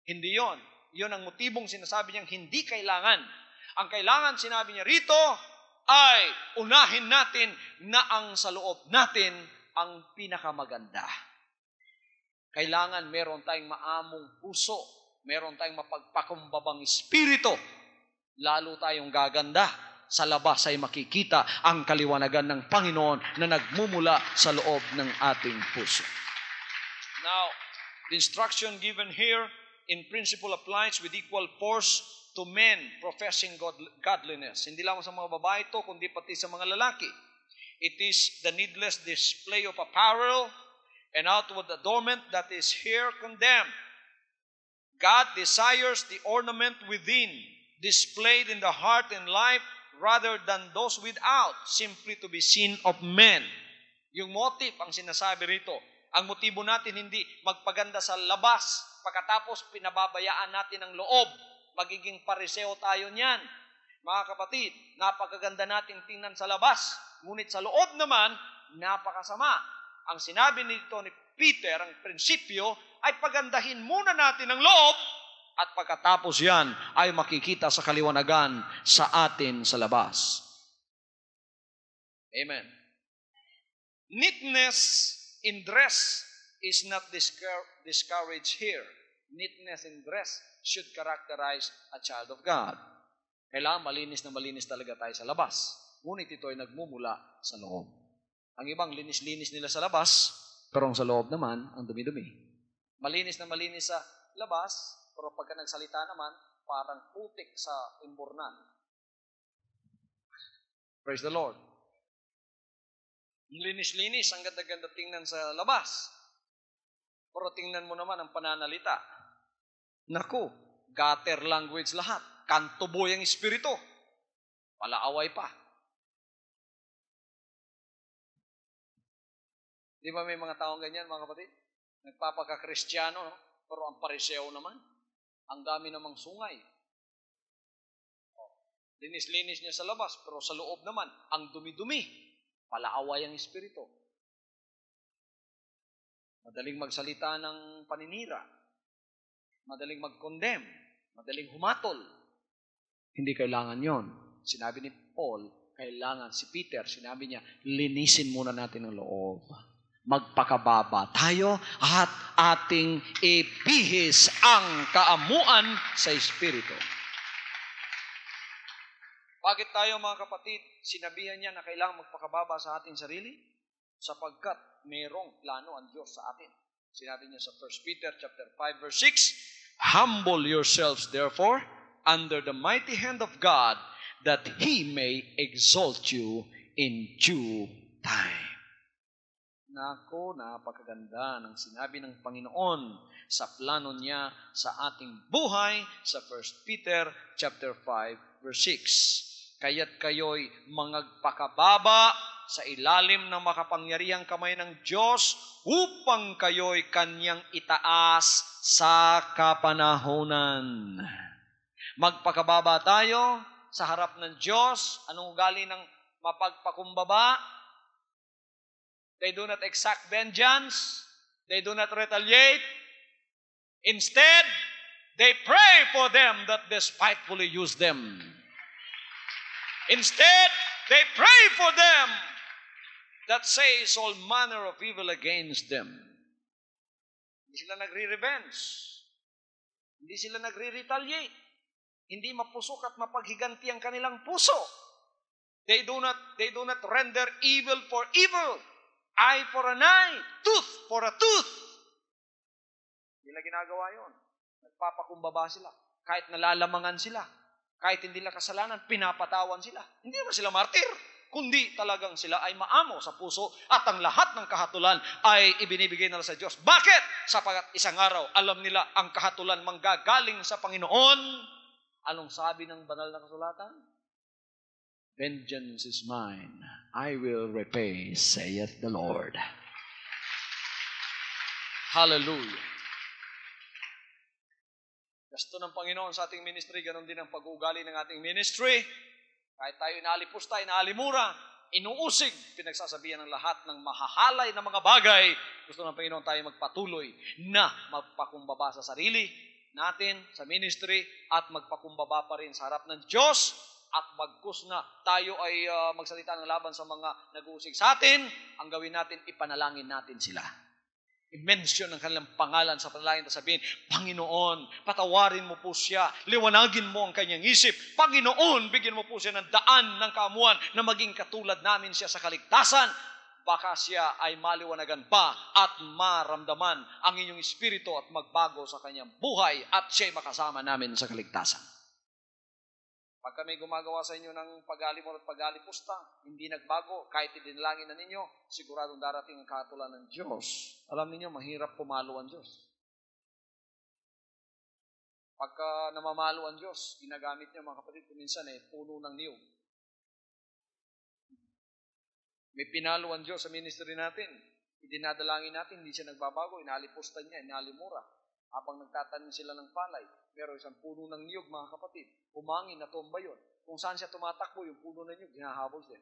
Hindi yon. Yon ang motibong sinasabi niyang hindi kailangan. Ang kailangan, sinabi niya rito, ay unahin natin na ang sa loob natin ang pinakamaganda. Kailangan meron tayong maamong puso, meron tayong mapagpakumbabang espiritu, lalo tayong gaganda. Sa labas ay makikita ang kaliwanagan ng Panginoon na nagmumula sa loob ng ating puso. Now, the instruction given here in principle applies with equal force to men professing godliness. Hindi lang sa mga babae ito, kundi pati sa mga lalaki. It is the needless display of apparel and outward adornment that is here condemned. God desires the ornament within, displayed in the heart and life, rather than those without, simply to be seen of men. Yung motive ang sinasabi rito. Ang motibo natin hindi magpaganda sa labas, pagkatapos pinababayaan natin ang loob. Magiging pariseo tayo niyan. Mga kapatid, napakaganda nating tingnan sa labas, ngunit sa loob naman, napakasama. Ang sinabi nito ni Peter, ang prinsipyo, ay pagandahin muna natin ang loob, at pagkatapos yan ay makikita sa kaliwanagan sa atin sa labas. Amen. Neatness in dress is not discouraged here. Neatness in dress should characterize a child of God. Kailangan malinis na malinis talaga tayo sa labas. Ngunit ito ay nagmumula sa loob. Ang ibang linis-linis nila sa labas, pero sa loob naman, ang dumi-dumi. Malinis na malinis sa labas, pero pagka nagsalita naman, parang putik sa imbornan. Praise the Lord. Linis-linis, ang ganda-ganda tingnan sa labas. Pero tingnan mo naman ang pananalita. Naku, gutter language lahat. Kantuboy ang espiritu. Palaaway pa. Di ba may mga taong ganyan, mga kapatid? Nagpapaka-Kristiyano, no? Pero ang pariseo naman. Ang dami namang sungay. Linis-linis niya sa labas, pero sa loob naman, ang dumi-dumi. Palaaway ang espiritu. Madaling magsalita ng paninira. Madaling mag-condemn. Madaling humatol. Hindi kailangan yon. Sinabi ni Paul, kailangan, si Peter, sinabi niya, linisin muna natin ang loob. Magpakababa tayo at ating ibihis ang kaamuan sa espiritu. Bakit tayo, mga kapatid, sinabihan niya na kailangan magpakababa sa ating sarili? Sapagkat mayroong plano ang Diyos sa atin. Sinabi niya sa 1 Peter chapter 5 verse 6, humble yourselves therefore under the mighty hand of God, that He may exalt you in due time. Nako, napakaganda ng sinabi ng Panginoon sa plano niya sa ating buhay sa 1 Peter chapter 5 verse 6. Kaya't kayo'y mangagpakababa sa ilalim ng makapangyarihang kamay ng Diyos upang kayo'y Kanyang itaas sa kapanahunan. Magpakababa tayo sa harap ng Diyos. Anong ugali ng mapagpakumbaba? They do not exact vengeance. They do not retaliate. Instead, they pray for them that despitefully use them. Instead, they pray for them that says all manner of evil against them. Hindi sila nagre-revenge. Hindi sila nagre-retaliate. Hindi mapusok at mapaghiganti ang kanilang puso. They do not render evil for evil. Eye for an eye, tooth for a tooth. Hindi na ginagawa yun. Nagpapakumbaba sila. Kahit nalalamangan sila. Kahit hindi nila kasalanan, pinapatawan sila. Hindi naman sila martir. Kundi talagang sila ay maamo sa puso at ang lahat ng kahatulan ay ibinibigay nila sa Diyos. Bakit? Sapagat isang araw, alam nila ang kahatulan manggagaling sa Panginoon. Anong sabi ng banal na kasulatan? Vengeance is mine. I will repay, saith the Lord. Hallelujah. Gusto ng Panginoon sa ating ministry, ganun din ang pag-uugali ng ating ministry. Kahit tayo inalipusta, inalimura, inuusig, pinagsasabihan ng lahat ng mahahalay na mga bagay, gusto ng Panginoon tayo magpatuloy na magpakumbaba sa sarili natin, sa ministry, at magpakumbaba pa rin sa harap ng Diyos, at bagkus na tayo ay magsalita ng laban sa mga nag-uusig sa atin, ang gawin natin, ipanalangin natin sila. I-mention ang kanilang pangalan sa panalangin at sabihin, Panginoon, patawarin mo po siya, liwanagin mo ang kanyang isip. Panginoon, bigyan mo po siya ng daan ng kaamuan na maging katulad namin siya sa kaligtasan. Baka siya ay maliwanagan pa at maramdaman ang inyong espiritu at magbago sa kanyang buhay at siya ay makasama namin sa kaligtasan. Pag kami gumagawa sa inyo ng pag-alimor at pag-alipusta, hindi nagbago, kahit idinalangin na ninyo, siguradong darating ang katulan ng Diyos. Alam niyo, mahirap pumalo ang Diyos. Pagka namamalo ang Diyos, ginagamit niyo mga kapatid, kuminsan puno ng niyog. May pinalo ang Diyos sa ministry natin. Idinadalangin natin, hindi siya nagbabago, inalipusta niya, inalimura. Habang nagtatanim sila ng palay, pero isang puno ng niyog, mga kapatid, humangin na tomba yun. Kung saan siya tumatakbo, yung puno ng niyog, hinahabol siya.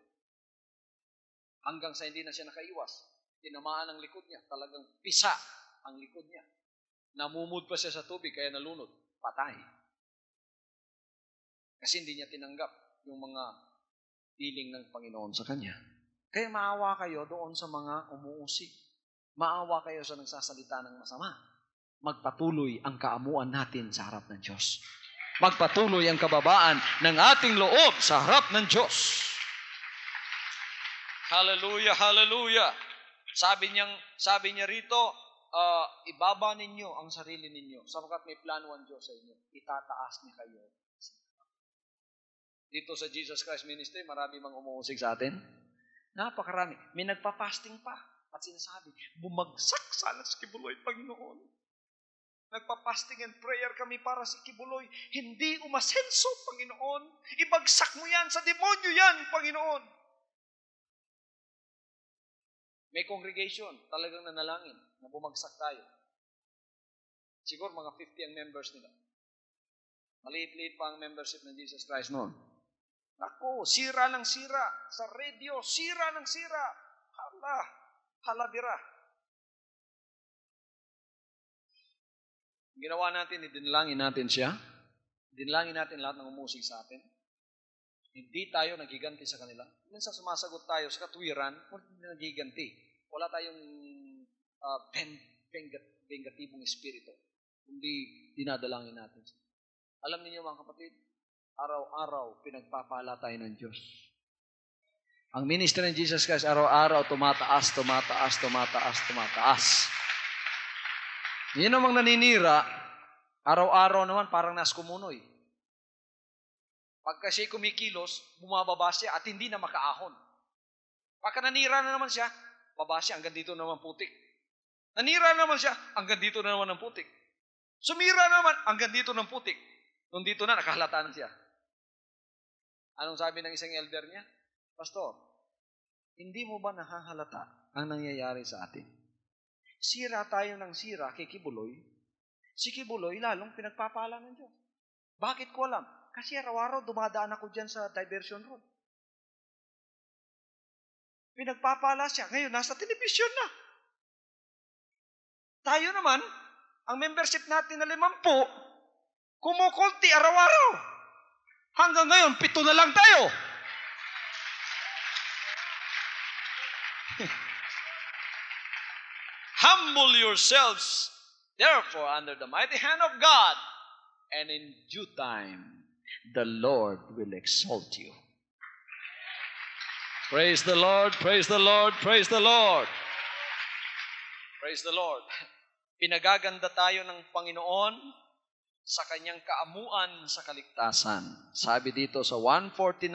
Hanggang sa hindi na siya nakaiwas, tinamaan ang likod niya, talagang pisa ang likod niya. Namumud pa siya sa tubig, kaya nalunod, patay. Kasi hindi niya tinanggap yung mga piling ng Panginoon sa kanya. Kaya maawa kayo doon sa mga umuusig. Maawa kayo sa nagsasalita ng masama. Magpatuloy ang kaamuan natin sa harap ng Diyos. Magpatuloy ang kababaan ng ating loob sa harap ng Diyos. Hallelujah, hallelujah. Sabi niya rito, ibaba ninyo ang sarili ninyo sapagkat may plano ang Diyos sa inyo. Itataas niya kayo. Dito sa Jesus Christ Ministry, marami bang umuusig sa atin? Napakarami. May nagpa-fasting pa at sinasabi, bumagsak sana si Kibuloy, Panginoon. Nagpa-fasting and prayer kami para si Kibuloy. Hindi umasenso, Panginoon. Ibagsak mo yan, sa demonyo yan, Panginoon. May congregation, talagang nanalangin na bumagsak tayo. Siguro mga 50 ang members nila. Maliit-liit pa ang membership ng Jesus Christ noon. Naku, sira ng sira. Sa radio, sira ng sira. Halabira. Ginawa natin, dinalangin natin siya. Dinalangin natin lahat ng umusig sa atin. Hindi tayo nagiganti sa kanila. Minsan sumasagot tayo sa katwiran, hindi nagiganti. Wala tayong vengatibong espiritu. Kundi dinadalangin natin siya. Alam niyo mga kapatid, araw-araw pinagpapala tayo ng Diyos. Ang ministry ng Jesus Christ, araw-araw tumataas. Yun namang naninira, araw-araw naman parang naskumunoy. Pagka siya kumikilos, bumababa siya at hindi na makaahon. Pagka nanira na naman siya, baba siya, hanggang dito naman putik. Nanira naman siya, hanggang dito na naman ng putik. Sumira naman, hanggang dito ng putik. Nung dito na, nakahalata na siya. Anong sabi ng isang elder niya? Pastor, hindi mo ba nahahalata ang nangyayari sa atin? Sira tayo ng sira kay Kibuloy. Si Kibuloy lalong pinagpapala ng Diyos. Bakit ko alam? Kasi araw-araw dumadaan ako dyan sa diversion road. Pinagpapala siya. Ngayon, nasa television na. Tayo naman, ang membership natin na 50, kumukunti araw-araw. Hanggang ngayon, 7 na lang tayo. Humble yourselves, therefore, under the mighty hand of God, and in due time, the Lord will exalt you. Praise the Lord, praise the Lord, praise the Lord. Praise the Lord. Pinagaganda tayo ng Panginoon sa kanyang kaamuan sa kaligtasan. Sabi dito sa 149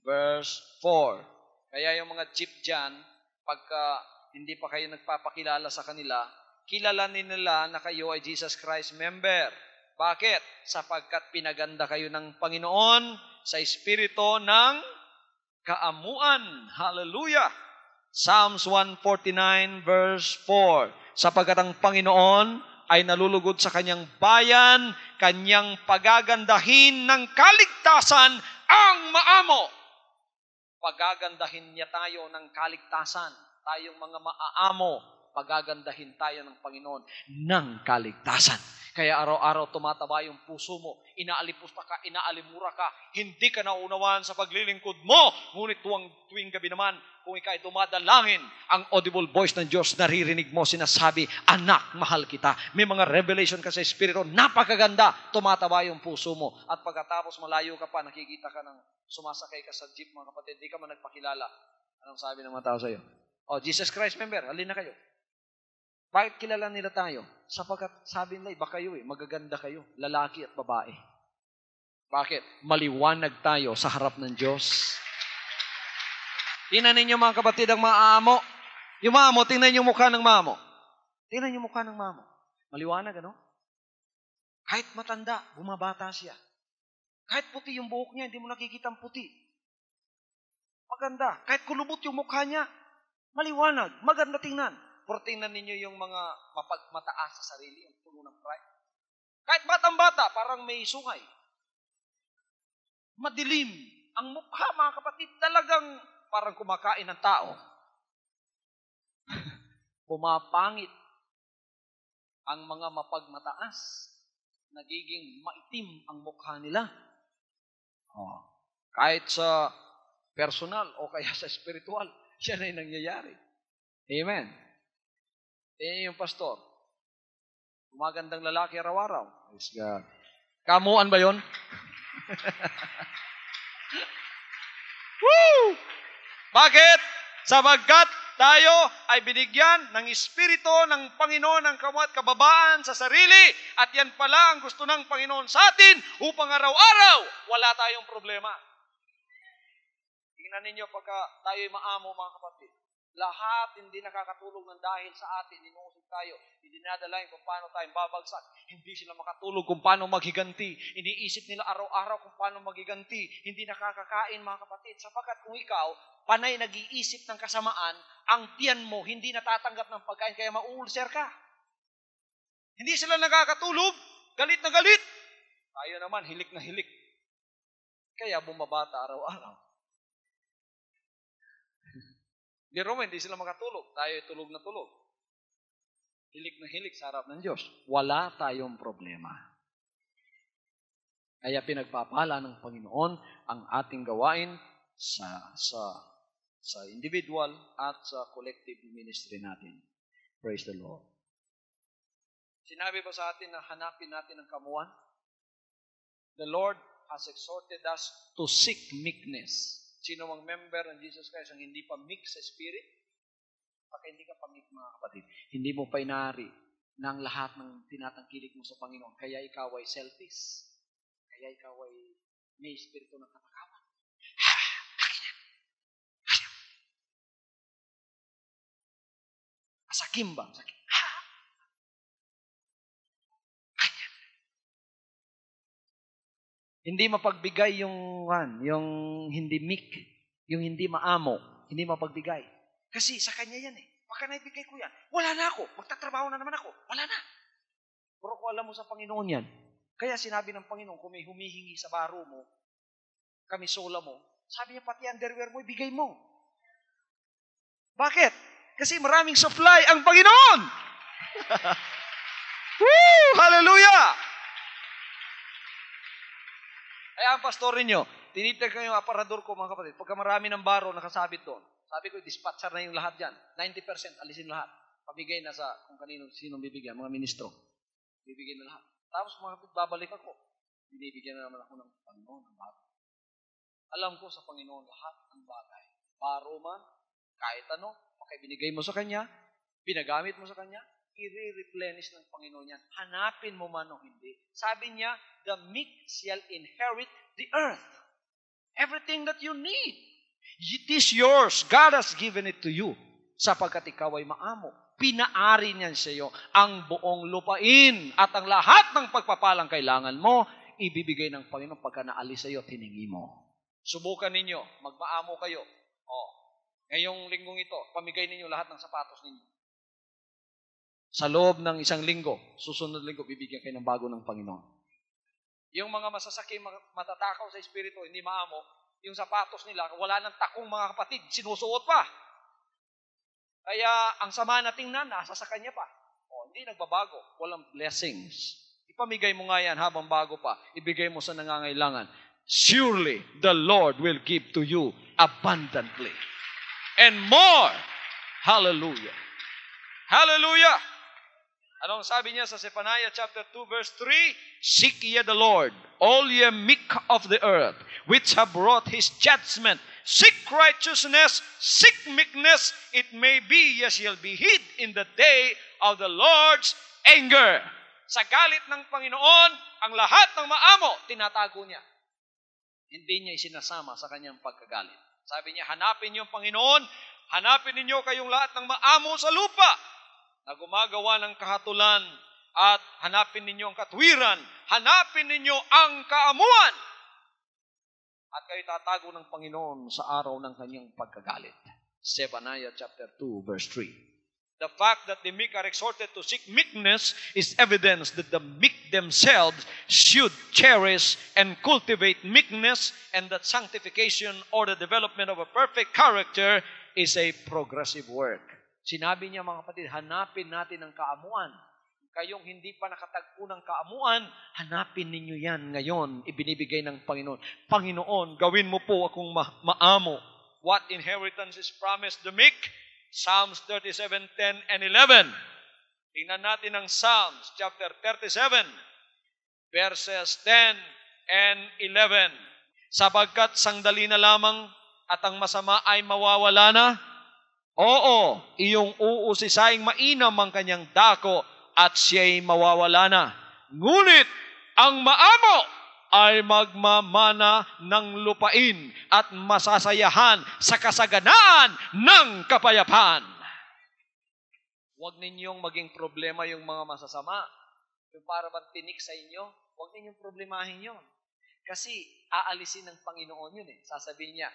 verse 4. Kaya yung mga jeep dyan, pagka hindi pa kayo nagpapakilala sa kanila, kilalanin nila na kayo ay Jesus Christ member. Bakit? Sapagkat pinaganda kayo ng Panginoon sa espiritu ng kaamuan. Hallelujah! Psalms 149 verse 4. Sapagkat ang Panginoon ay nalulugod sa kanyang bayan, kanyang pagagandahin ng kaligtasan ang maamo. Pagagandahin niya tayo ng kaligtasan. Tayong mga maaamo, pagagandahin tayo ng Panginoon ng kaligtasan. Kaya araw-araw tumataba yung puso mo, inaalipusta ka, inaalimura ka, hindi ka naunawaan sa paglilingkod mo. Ngunit tuwing gabi naman, kung ikaw ay dumadalangin, ang audible voice ng Diyos, naririnig mo, sinasabi, anak, mahal kita. May mga revelation ka sa Espiritu, napakaganda, tumataba yung puso mo. At pagkatapos malayo ka pa, nakikita ka ng sumasakay ka sa jeep, mga kapatid, di ka man nagpakilala. Anong sabi ng mga tao sa'yo? Oh, Jesus Christ member, alin na kayo? Bakit kilala nila tayo? Sapagkat sabi nila, iba kayo magaganda kayo, lalaki at babae. Bakit? Maliwanag tayo sa harap ng Diyos. Tingnan ninyo mga kapatid ang maamo. Yung maamo, tingnan yung mukha ng maamo. Tingnan yung mukha ng maamo. Maliwanag, ano? Kahit matanda, bumabata siya. Kahit puti yung buhok niya, hindi mo nakikita ang puti. Maganda. Kahit kulubot yung mukha niya, maliwanag, maganda tingnan. Pero tingnan ninyo yung mga mapagmataas sa sarili, yung puno ng pride. Kahit batang-bata, parang may sungay. Madilim. Ang mukha, mga kapatid, talagang parang kumakain ng tao. Pumapangit ang mga mapagmataas. Nagiging maitim ang mukha nila. Oh. Kahit sa personal o kaya sa spiritual, siya na yung nangyayari. Amen. Yung pastor. Magandang lalaki araw-araw. Praise God. Kamuan ba yun? Woo! Bakit? Sapagkat tayo ay binigyan ng Espiritu ng Panginoon ng kamuat kababaan sa sarili at yan pala ang gusto ng Panginoon sa atin upang araw-araw wala tayong problema. Tingnan ninyo pagka tayo'y maamo mga kapatid. Lahat hindi nakakatulog ng dahil sa atin, inuusig tayo, hindi nadalain kung paano tayong babagsak, hindi sila makatulog kung paano maghiganti, iniisip nila araw-araw kung paano maghiganti, hindi nakakakain mga kapatid, sapagkat kung ikaw, panay nag-iisip ng kasamaan, ang tiyan mo hindi natatanggap ng pagkain, kaya ma-ulcer ka. Hindi sila nakakatulog, galit na galit. Tayo naman, hilik na hilik. Kaya bumabata araw-araw. Di Roma, hindi sila makatulog. Tayo tulog na tulog. Hilik na hilik sa harap ng Diyos. Wala tayong problema. Kaya pinagpapala ng Panginoon ang ating gawain sa individual at sa collective ministry natin. Praise the Lord. Sinabi ba sa atin na hanapin natin ang kamuan? The Lord has exhorted us to seek meekness. Sino mang member ng Jesus Christ ang hindi pa meek sa spirit? Baka hindi ka pa meek mga kapatid. Hindi mo pa inari ng lahat ng tinatangkilik mo sa Panginoon. Kaya ikaw ay selfish. Kaya ikaw ay may espiritu ng katakawan. Sakim ba? Sakim. Hindi mapagbigay yung hindi meek, yung hindi maamo, hindi mapagbigay. Kasi sa kanya yan Baka naibigay ko yan. Wala na ako. Magtatrabaho na naman ako. Wala na. Pero kung alam mo sa Panginoon yan, kaya sinabi ng Panginoon, kung may humihingi sa baro mo, kamisola mo, sabi niya pati underwear mo, ibigay mo. Bakit? Kasi maraming supply ang Panginoon. Woo! Hallelujah! Kaya ang pastor ninyo, tinitag ko yung aparador ko mga kapatid. Pagka marami ng baro nakasabit doon, sabi ko, dispatcher na yung lahat dyan. 90% alisin lahat. Pabigay na sa kung sinong bibigyan, mga ministro. Bibigyan na lahat. Tapos mga kapatid, babalik ako. Binibigyan na naman ako ng Panginoon ng baro. Alam ko sa Panginoon lahat ng bagay. Baro man, kahit ano, binigay mo sa Kanya, pinagamit mo sa Kanya, i-replenish ng Panginoon yan. Hanapin mo man o hindi. Sabi niya, the meek shall inherit the earth. Everything that you need. It is yours. God has given it to you. Sapagkat ikaw ay maamo. Pinaari niyan sa iyo ang buong lupain at ang lahat ng pagpapalang kailangan mo, ibibigay ng Panginoon pagka naalis sa iyo at hiningi mo. Subukan ninyo, magmaamo kayo. Ngayong linggong ito, pamigay ninyo lahat ng sapatos ninyo. Sa loob ng isang linggo, susunod linggo, bibigyan kayo ng bago ng Panginoon. Yung mga masasaki, matatakaw sa espiritu, hindi maamo, yung sapatos nila, wala ng takong mga kapatid, sinusuot pa. Kaya ang sama na tingnan, nasa sa kanya pa. Hindi nagbabago, walang blessings. Ipamigay mo nga yan habang bago pa, ibigay mo sa nangangailangan. Surely the Lord will give to you abundantly and more. Hallelujah. Hallelujah. Anong sabi niya sa Zephaniah chapter 2 verse 3? Seek ye the Lord, all ye meek of the earth, which have wrought His judgment. Seek righteousness, seek meekness. It may be ye shall be hid in the day of the Lord's anger. Sa galit ng Panginoon, ang lahat ng maamo, tinatago niya. Hindi niya isinasama sa kanyang pagkagalit. Sabi niya, hanapin niyo ang Panginoon, hanapin ninyo kayong lahat ng maamo sa lupa na gumagawa ng kahatulan at hanapin ninyo ang katwiran, hanapin ninyo ang kaamuan. At kayo tatago ng Panginoon sa araw ng kanyang pagkagalit. Zephaniah chapter 2 verse 3. The fact that the meek are exhorted to seek meekness is evidence that the meek themselves should cherish and cultivate meekness, and that sanctification or the development of a perfect character is a progressive work. Sinabi niya mga kapatid, hanapin natin ang kaamuan. Kayong hindi pa nakatagpo ng kaamuan, hanapin ninyo yan ngayon, ibinibigay ng Panginoon. Panginoon, gawin mo po akong maamo. What inheritance is promised the meek? Psalms 37:10 and 11. Tingnan natin ang Psalms chapter 37, verses 10 and 11. Sapagkat sandali na lamang at ang masama ay mawawala na. Oo, iyong uusisaing mainam ang kanyang dako at siya'y mawawala na. Ngunit ang maamo ay magmamana ng lupain at masasayahan sa kasaganaan ng kapayapaan. Huwag ninyong maging problema yung mga masasama. Yung para bang tinik sa inyo, huwag ninyong problemahin yun. Kasi aalisin ng Panginoon yun . Sasabihin niya,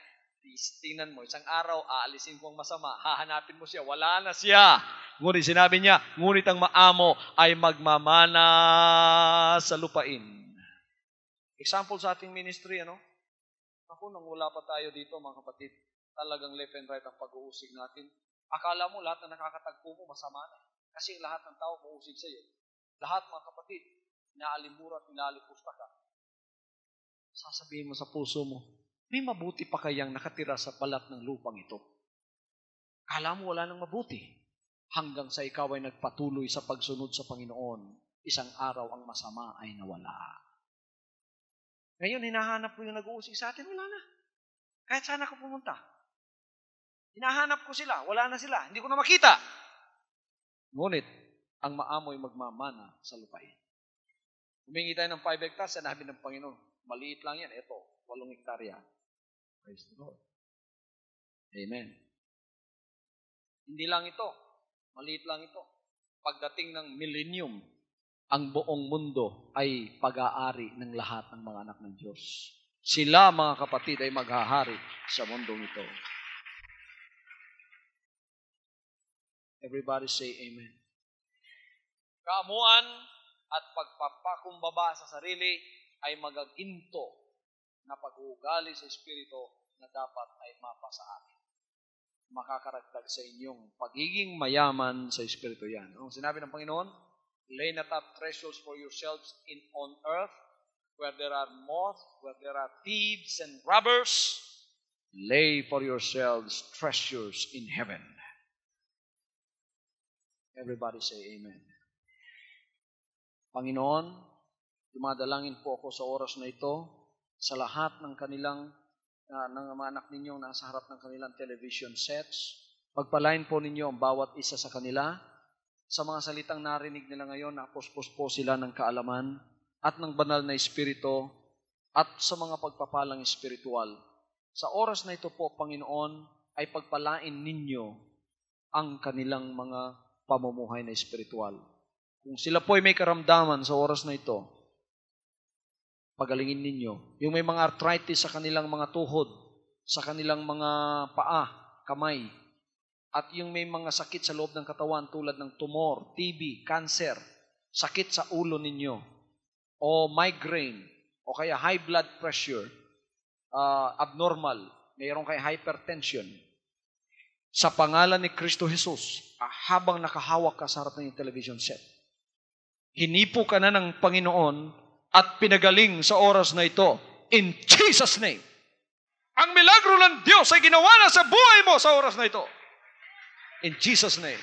tingnan mo, isang araw aalisin ko ang masama, hahanapin mo siya, wala na siya. Ngunit sinabi niya, ngunit ang maamo ay magmamana sa lupain. Example sa ating ministry, Ako, nung wala pa tayo dito, mga kapatid, talagang left and right ang pag-uusig natin. Akala mo, lahat na nakakatagpo mo, masama na. Kasi lahat ng tao mausig sa iyo. Lahat, mga kapatid, inaalimura at inalipusta ka. Sasabihin mo sa puso mo, may mabuti pa kayang nakatira sa balat ng lupang ito? Akala mo wala nang mabuti. Hanggang sa ikaw ay nagpatuloy sa pagsunod sa Panginoon, isang araw ang masama ay nawala. Ngayon, hinahanap ko yung nag-uusig sa atin, wala na. Kahit saan ako pumunta. Hinahanap ko sila, wala na sila, hindi ko na makita. Ngunit, ang maamoy magmamana sa lupain. Humingi tayo ng 5 hectares, sinabi ng Panginoon, maliit lang yan, ito, 8 hektarya. Praise the Lord. Amen. Hindi lang ito, maliit lang ito. Pagdating ng millennium, ang buong mundo ay pag-aari ng lahat ng mga anak ng Diyos. Sila, mga kapatid, ay maghahari sa mundong ito. Everybody say amen. Kaamuan at pagpapakumbaba sa sarili ay magaginto na pag-uugali sa Espiritu na dapat ay mapa sa atin. Makakaragdag sa inyong pagiging mayaman sa Espiritu yan. Ang sinabi ng Panginoon, lay not up treasures for yourselves on earth, where there are moth, where there are thieves and robbers. Lay for yourselves treasures in heaven. Everybody say amen. Panginoon, dumadalangin po ako sa oras na ito, sa lahat ng kanilang, ng mga anak ninyong nasa harap ng kanilang television sets. Pagpalain po ninyo ang bawat isa sa kanila. Sa mga salitang narinig nila ngayon, napuspos po sila ng kaalaman at ng banal na espiritu at sa mga pagpapalang espiritual. Sa oras na ito po, Panginoon, ay pagpalain ninyo ang kanilang mga pamumuhay na espiritual. Kung sila po ay may karamdaman sa oras na ito, pagalingin ninyo. Yung may mga arthritis sa kanilang mga tuhod, sa kanilang mga paa, kamay, at yung may mga sakit sa loob ng katawan tulad ng tumor, TB, cancer, sakit sa ulo ninyo, o migraine, o kaya high blood pressure, abnormal, mayroon kay hypertension. Sa pangalan ni Kristo Jesus, habang nakahawak ka sa harap ng television set, hinipo ka na ng Panginoon at pinagaling sa oras na ito. In Jesus' name. Ang milagro ng Diyos ay ginawa na sa buhay mo sa oras na ito. In Jesus' name.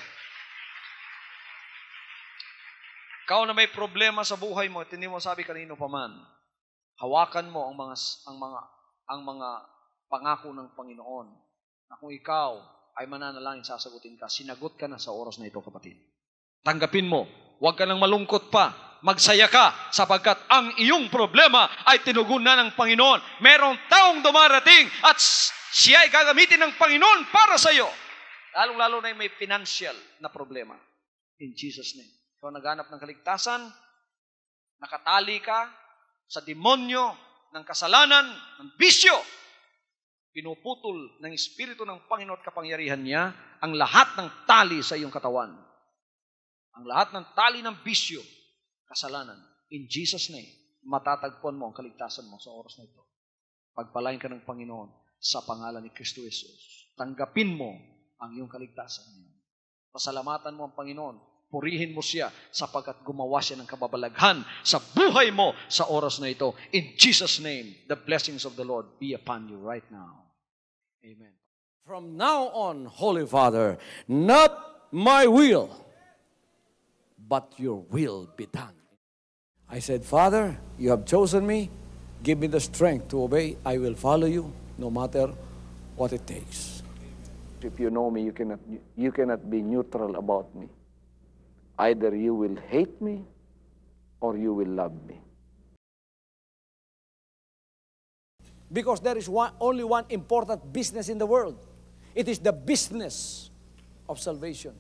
Ikaw na may problema sa buhay mo, hindi mo sabi kanino pa man, hawakan mo ang mga pangako ng Panginoon na kung ikaw ay mananalangin, sasagutin ka. Sinagot ka na sa oras na ito, kapatid. Tanggapin mo. Huwag ka nang malungkot pa. Magsaya ka sapagkat ang iyong problema ay tinugunan ng Panginoon. Merong taong dumarating at siya ay gagamitin ng Panginoon para sa iyo. Lalong-lalo na yung may financial na problema. In Jesus' name. Ikaw naghanap ng kaligtasan, nakatali ka sa demonyo ng kasalanan, ng bisyo. Pinuputol ng Espiritu ng Panginoon at kapangyarihan niya ang lahat ng tali sa iyong katawan. Ang lahat ng tali ng bisyo, kasalanan. In Jesus' name, matatagpuan mo ang kaligtasan mo sa oras na ito. Pagpalain ka ng Panginoon sa pangalan ni Kristo Jesus. Tanggapin mo ang iyong kaligtasan. Pasalamatan mo ang Panginoon. Purihin mo siya sapagkat gumawa siya ng kababalaghan sa buhay mo sa oras na ito. In Jesus' name, the blessings of the Lord be upon you right now. Amen. From now on, Holy Father, not my will, but your will be done. I said, Father, you have chosen me. Give me the strength to obey. I will follow you no matter what it takes. If you know me, you cannot be neutral about me. Either you will hate me or you will love me. Because there is only one important business in the world. It is the business of salvation.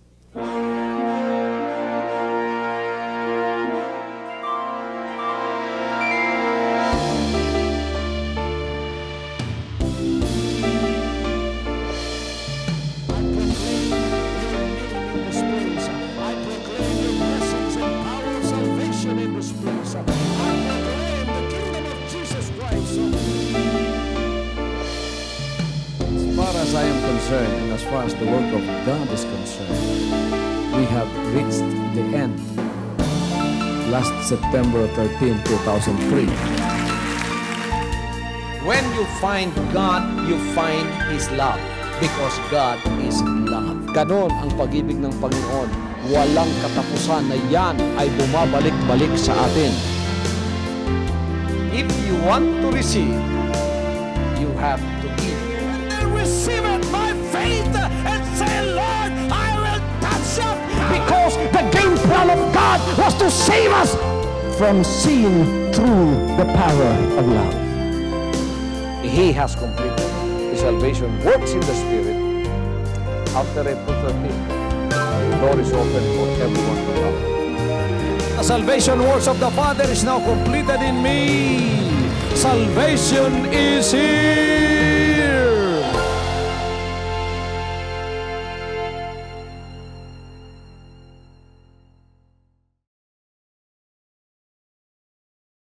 As I am concerned, and as far as the work of God is concerned, we have reached the end. Last September 13, 2003. When you find God, you find His love. Because God is love. Ganon ang pag-ibig ng Panginoon. Walang katapusan na yan ay bumabalik-balik sa atin. If you want to receive, you have to give. Receive it by faith and say, Lord, I will touch you. Because the game plan of God was to save us from seeing through the power of love. He has completed. His salvation works in the Spirit. After April 13th, the door is open for everyone to love. The salvation works of the Father is now completed in me. Salvation is here.